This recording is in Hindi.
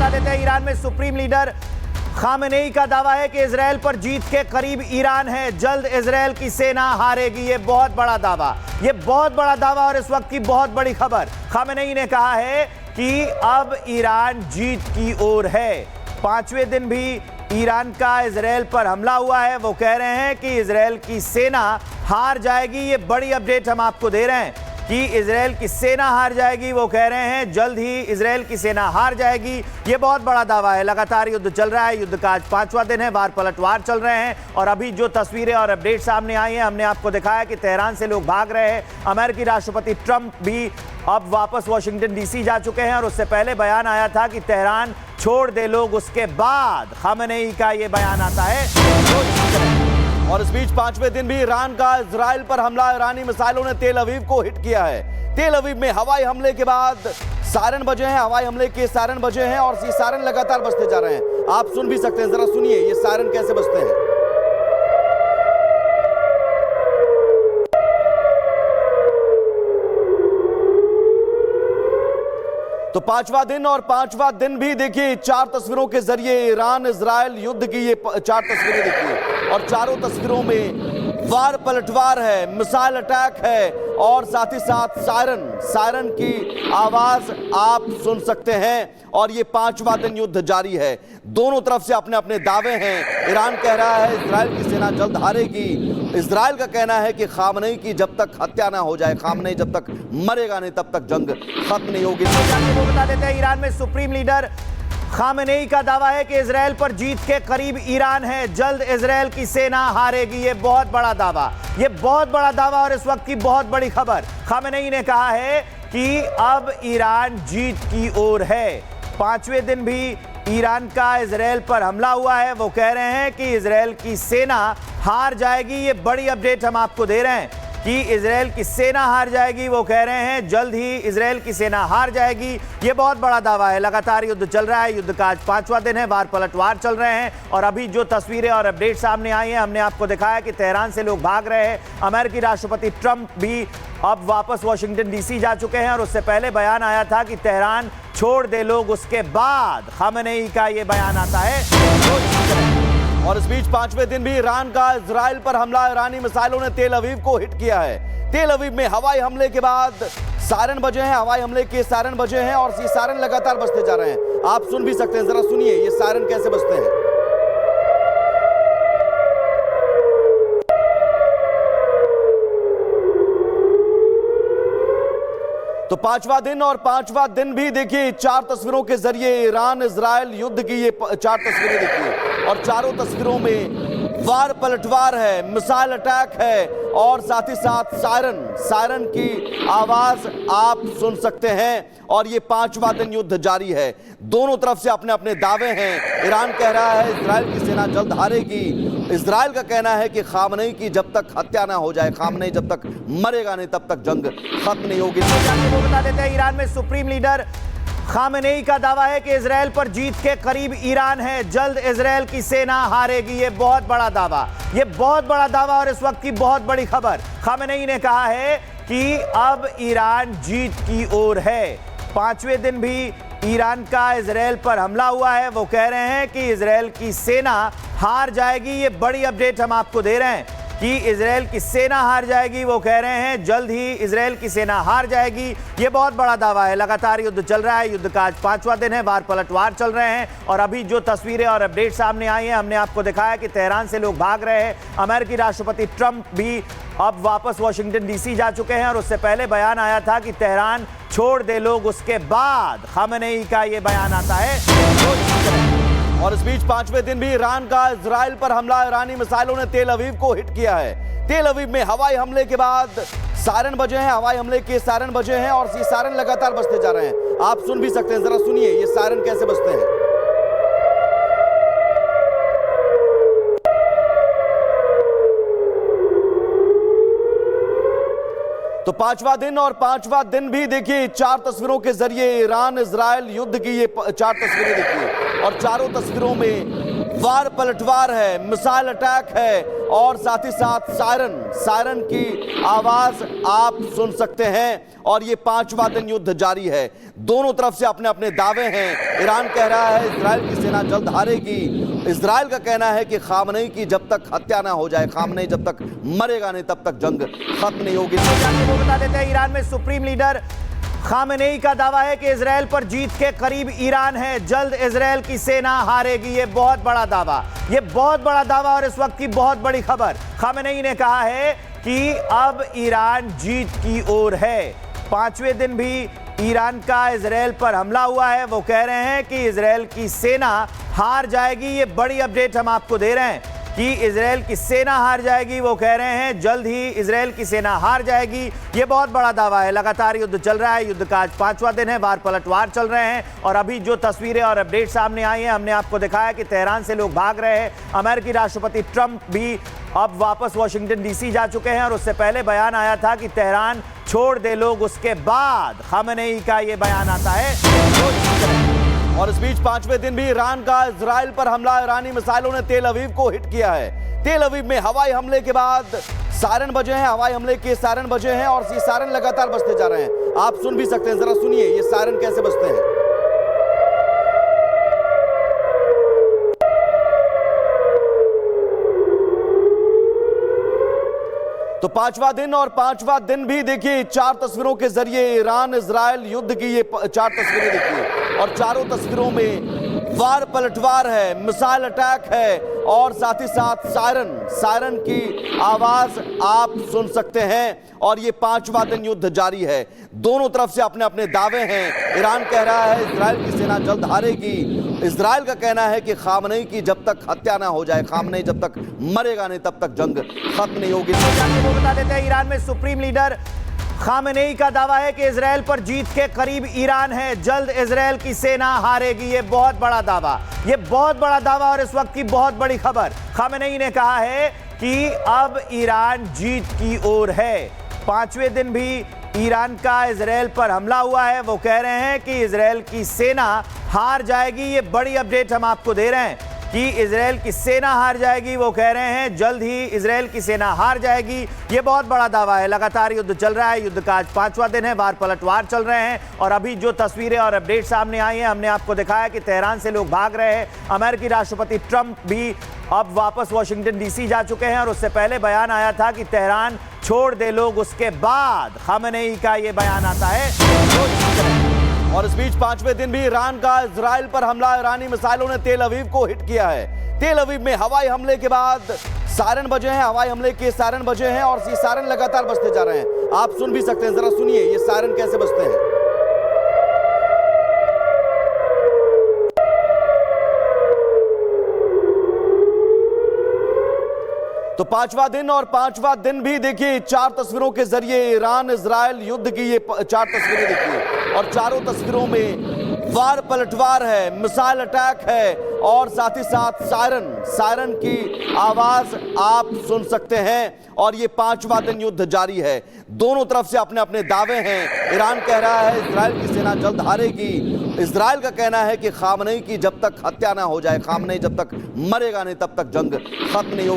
बता देते हैं, ईरान में सुप्रीम लीडर खामेनेई का दावा है कि इजरायल पर जीत के करीब ईरान है, जल्द इजरायल की सेना हारेगी। ये बहुत बड़ा दावा, ये बहुत बड़ा दावा और इस वक्त की बहुत बड़ी खबर। खामेनेई ने कहा है कि अब ईरान जीत की ओर है। पांचवें दिन भी ईरान का इजरायल पर हमला हुआ है। वो कह रहे हैं कि इजरायल की सेना हार जाएगी। ये बड़ी अपडेट हम आपको दे रहे हैं कि इजरायल की सेना हार जाएगी। वो कह रहे हैं जल्द ही इजरायल की सेना हार जाएगी। ये बहुत बड़ा दावा है। लगातार युद्ध चल रहा है, युद्ध का आज 5वां दिन है, वार पलटवार चल रहे हैं और अभी जो तस्वीरें और अपडेट सामने आई हैं, हमने आपको दिखाया कि तेहरान से लोग भाग रहे हैं। अमेरिकी राष्ट्रपति ट्रंप भी अब वापस वॉशिंगटन डीसी जा चुके हैं और उससे पहले बयान आया था कि तेहरान छोड़ दे लोग, उसके बाद खामेनेई का ये बयान आता है। और इस बीच पांचवें दिन भी ईरान का इजरायल पर हमला, ईरानी मिसाइलों ने तेल अवीव को हिट किया है। तेल अवीव में हवाई हमले के बाद सायरन बजे हैं, हवाई हमले के सायरन बजे हैं और ये सायरन लगातार बजते जा रहे हैं। आप सुन भी सकते हैं, जरा सुनिए ये सायरन कैसे बजते हैं। तो पांचवा दिन और पांचवा दिन भी देखिए 4 तस्वीरों के जरिए ईरान इजरायल युद्ध की ये 4 तस्वीरें देखिए और चारों तस्वीरों में वार पलटवार है, मिसाइल अटैक है और साथ ही साथ सायरन की आवाज आप सुन सकते हैं। और ये 5वां दिन युद्ध जारी है। दोनों तरफ से अपने अपने दावे हैं। ईरान कह रहा है इजरायल की सेना जल्द हारेगी। इजरायल का कहना है कि खामेनेई की जब तक हत्या ना हो जाए, खामेनेई जब तक मरेगा नहीं तब तक जंग खत्म नहीं होगी। वो बता देते हैं, ईरान में सुप्रीम लीडर खामेनेई का दावा है कि इजरायल पर जीत के करीब ईरान है, जल्द इजरायल की सेना हारेगी। ये बहुत बड़ा दावा, ये बहुत बड़ा दावा और इस वक्त की बहुत बड़ी खबर। खामेनेई ने कहा है कि अब ईरान जीत की ओर है। पांचवें दिन भी ईरान का इजरायल पर हमला हुआ है। वो कह रहे हैं कि इजरायल की सेना हार जाएगी। ये बड़ी अपडेट हम आपको दे रहे हैं कि इजरायल की सेना हार जाएगी। वो कह रहे हैं जल्द ही इजरायल की सेना हार जाएगी। ये बहुत बड़ा दावा है। लगातार युद्ध चल रहा है, युद्ध का आज 5वां दिन है, वार पलटवार चल रहे हैं और अभी जो तस्वीरें और अपडेट सामने आई हैं, हमने आपको दिखाया कि तेहरान से लोग भाग रहे हैं। अमेरिकी राष्ट्रपति ट्रंप भी अब वापस वॉशिंगटन डीसी जा चुके हैं और उससे पहले बयान आया था कि तेहरान छोड़ दे लोग, उसके बाद खामेनेई का ये बयान आता है। और इस बीच पांचवें दिन भी ईरान का इजरायल पर हमला, ईरानी मिसाइलों ने तेल अवीव को हिट किया है। तेल अवीव में हवाई हमले के बाद सायरन बजे हैं, हवाई हमले के सायरन बजे हैं और ये सायरन लगातार बजते जा रहे हैं। आप सुन भी सकते हैं, जरा सुनिए ये सायरन कैसे बजते हैं। तो पांचवा दिन और पांचवा दिन भी देखिए 4 तस्वीरों के जरिए ईरान इजरायल युद्ध की ये 4 तस्वीरें देखिए और चारों तस्वीरों में वार पलटवार है, मिसाइल अटैक है और साथ ही साथ सायरन की आवाज आप सुन सकते हैं। और ये 5वां दिन युद्ध जारी है। दोनों तरफ से अपने अपने दावे हैं। ईरान कह रहा है इजरायल की सेना जल्द हारेगी। इजरायल का कहना है कि खामेनेई की जब तक हत्या ना हो जाए, खामेनेई जब तक मरेगा नहीं तब तक जंग खत्म नहीं होगी। वो बता देते हैं, ईरान में सुप्रीम लीडर खामेनेई का दावा है कि इजरायल पर जीत के करीब ईरान है, जल्द इजरायल की सेना हारेगी। ये बहुत बड़ा दावा, ये बहुत बड़ा दावा और इस वक्त की बहुत बड़ी खबर। खामेनेई ने कहा है कि अब ईरान जीत की ओर है। पांचवें दिन भी ईरान का इजरायल पर हमला हुआ है। वो कह रहे हैं कि इजरायल की सेना हार जाएगी। ये बड़ी अपडेट हम आपको दे रहे हैं कि इजरायल की सेना हार जाएगी। वो कह रहे हैं जल्द ही इजरायल की सेना हार जाएगी। ये बहुत बड़ा दावा है। लगातार युद्ध चल रहा है, युद्ध का आज 5वां दिन है, वार पलटवार चल रहे हैं और अभी जो तस्वीरें और अपडेट सामने आई हैं, हमने आपको दिखाया कि तेहरान से लोग भाग रहे हैं। अमेरिकी राष्ट्रपति ट्रंप भी अब वापस वॉशिंगटन डीसी जा चुके हैं और उससे पहले बयान आया था कि तेहरान छोड़ दे लोग, उसके बाद खामेनेई का ये बयान आता है। और इस बीच पांचवें दिन भी ईरान का इजरायल पर हमला, ईरानी मिसाइलों ने तेल अवीव को हिट किया है। तेल अवीव में हवाई हमले के बाद सायरन बजे हैं, हवाई हमले के सायरन बजे हैं और ये सायरन लगातार बजते जा रहे हैं। आप सुन भी सकते हैं, जरा सुनिए ये सायरन कैसे बजते हैं। तो पांचवा दिन और पांचवा दिन भी देखिए 4 तस्वीरों के जरिए ईरान इजरायल युद्ध की ये 4 तस्वीरें देखिए और चारों तस्वीरों में वार पलटवार है, मिसाइल अटैक है और साथ ही साथ सायरन की आवाज आप सुन सकते हैं। और ये 5वां दिन युद्ध जारी है। दोनों तरफ से अपने अपने दावे हैं। ईरान कह रहा है इजराइल की सेना जल्द हारेगी। इजराइल का कहना है कि खामनेई की जब तक हत्या ना हो जाए, खामनेई जब तक मरेगा नहीं तब तक जंग खत्म नहीं होगी। वो बता देते हैं ईरान में सुप्रीम लीडर खामेनेई का दावा है कि इजराइल पर जीत के करीब ईरान है, जल्द इजराइल की सेना हारेगी। ये बहुत बड़ा दावा, ये बहुत बड़ा दावा और इस वक्त की बहुत बड़ी खबर। खामेनेई ने कहा है कि अब ईरान जीत की ओर है। 5वें दिन भी ईरान का इजराइल पर हमला हुआ है। वो कह रहे हैं कि इजराइल की सेना हार जाएगी। ये बड़ी अपडेट हम आपको दे रहे हैं कि इजराइल की सेना हार जाएगी। वो कह रहे हैं जल्द ही इजराइल की सेना हार जाएगी। ये बहुत बड़ा दावा है। लगातार युद्ध चल रहा है। युद्ध का आज 5वां दिन है। वार पलटवार चल रहे हैं और अभी जो तस्वीरें और अपडेट सामने आई हैं, हमने आपको दिखाया कि तेहरान से लोग भाग रहे हैं। अमेरिकी राष्ट्रपति ट्रंप भी अब वापस वॉशिंगटन डीसी जा चुके हैं और उससे पहले बयान आया था कि तेहरान छोड़ दे लोग। उसके बाद खामेनेई का ये बयान आता है। और इस बीच 5वें दिन भी ईरान का इजराइल पर हमला। ईरानी मिसाइलों ने तेल अवीव को हिट किया है। तेल अवीव में हवाई हमले के बाद सायरन बजे हैं, हवाई हमले के सायरन बजे हैं और ये सायरन लगातार बजते जा रहे हैं। आप सुन भी सकते हैं, जरा सुनिए ये सायरन कैसे बजते हैं। तो 5वां दिन और 5वां दिन भी देखिए 4 तस्वीरों के जरिए ईरान इजराइल युद्ध की ये 4 तस्वीरें देखिए और चारों तस्वीरों में वार पलटवार है, मिसाइल अटैक है और साथ ही साथ सायरन की आवाज आप सुन सकते हैं। और ये 5वां दिन युद्ध जारी है। दोनों तरफ से अपने अपने दावे हैं। ईरान कह रहा है इजराइल की सेना जल्द हारेगी। इजराइल का कहना है कि खामनेई की जब तक हत्या ना हो जाए, खामनेई जब तक मरेगा नहीं तब तक जंग खत्म नहीं होगी। वो बता देते हैं ईरान में सुप्रीम लीडर खामेनेई का दावा है कि इजराइल पर जीत के करीब ईरान है, जल्द इजराइल की सेना हारेगी। ये बहुत बड़ा दावा, ये बहुत बड़ा दावा और इस वक्त की बहुत बड़ी खबर। खामेनेई ने कहा है कि अब ईरान जीत की ओर है। 5वें दिन भी ईरान का इजराइल पर हमला हुआ है। वो कह रहे हैं कि इजराइल की सेना हार जाएगी। ये बड़ी अपडेट हम आपको दे रहे हैं कि इजराइल की सेना हार जाएगी। वो कह रहे हैं जल्द ही इजराइल की सेना हार जाएगी। ये बहुत बड़ा दावा है। लगातार युद्ध चल रहा है। युद्ध का आज 5वां दिन है। वार पलटवार चल रहे हैं और अभी जो तस्वीरें और अपडेट सामने आई हैं, हमने आपको दिखाया कि तेहरान से लोग भाग रहे हैं। अमेरिकी राष्ट्रपति ट्रंप भी अब वापस वॉशिंगटन डीसी जा चुके हैं और उससे पहले बयान आया था कि तेहरान छोड़ दे लोग। उसके बाद खामेनेई का ये बयान आता है। और इस बीच 5वें दिन भी ईरान का इजराइल पर हमला। ईरानी मिसाइलों ने तेल अवीव को हिट किया है। तेल अवीव में हवाई हमले के बाद सायरन बजे हैं, हवाई हमले के सायरन बजे हैं और ये सायरन लगातार बजते जा रहे हैं। आप सुन भी सकते हैं, जरा सुनिए ये सायरन कैसे बजते हैं। तो 5वां दिन और 5वां दिन भी देखिए 4 तस्वीरों के जरिए ईरान इजराइल युद्ध की ये 4 तस्वीरें देखिए और चारों तस्वीरों में वार पलटवार है, मिसाइल अटैक है और साथ ही साथ सायरन की आवाज आप सुन सकते हैं। और ये 5वां दिन युद्ध जारी है। दोनों तरफ से अपने अपने दावे हैं। ईरान कह रहा है इजराइल की सेना जल्द हारेगी। इजराइल का कहना है कि खामनेई की जब तक हत्या ना हो जाए, खामनेई जब तक मरेगा नहीं तब तक जंग खत्म नहीं होगी।